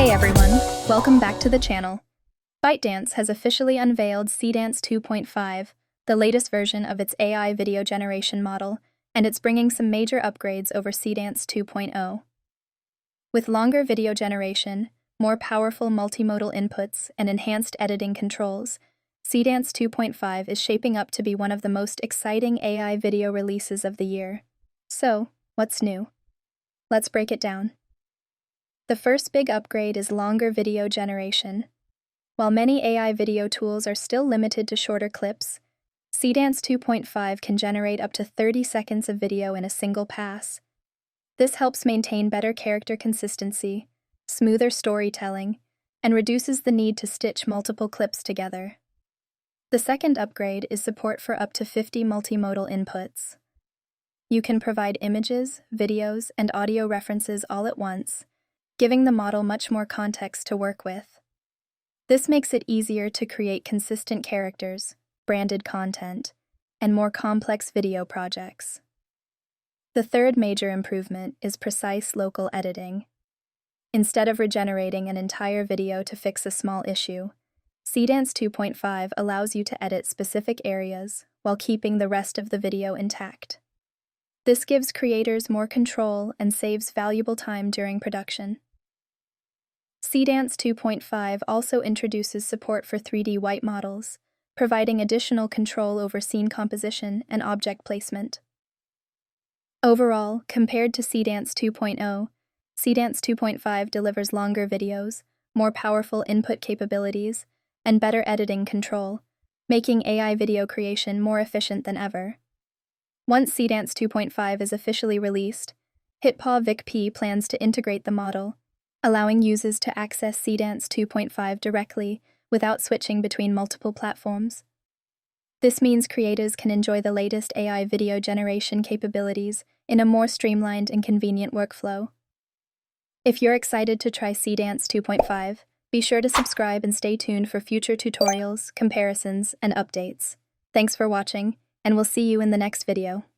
Hey everyone, welcome back to the channel. ByteDance has officially unveiled Seedance 2.5, the latest version of its AI video generation model, and it's bringing some major upgrades over Seedance 2.0. With longer video generation, more powerful multimodal inputs, and enhanced editing controls, Seedance 2.5 is shaping up to be one of the most exciting AI video releases of the year. So, what's new? Let's break it down. The first big upgrade is longer video generation. While many AI video tools are still limited to shorter clips, Seedance 2.5 can generate up to 30 seconds of video in a single pass. This helps maintain better character consistency, smoother storytelling, and reduces the need to stitch multiple clips together. The second upgrade is support for up to 50 multimodal inputs. You can provide images, videos, and audio references all at once, giving the model much more context to work with. This makes it easier to create consistent characters, branded content, and more complex video projects. The third major improvement is precise local editing. Instead of regenerating an entire video to fix a small issue, Seedance 2.5 allows you to edit specific areas while keeping the rest of the video intact. This gives creators more control and saves valuable time during production. Seedance 2.5 also introduces support for 3D white models, providing additional control over scene composition and object placement. Overall, compared to Seedance 2.0, Seedance 2.5 delivers longer videos, more powerful input capabilities, and better editing control, making AI video creation more efficient than ever. Once Seedance 2.5 is officially released, HitPaw VikPea plans to integrate the model, allowing users to access Seedance 2.5 directly without switching between multiple platforms. This means creators can enjoy the latest AI video generation capabilities in a more streamlined and convenient workflow. If you're excited to try Seedance 2.5, be sure to subscribe and stay tuned for future tutorials, comparisons, and updates. Thanks for watching, and we'll see you in the next video.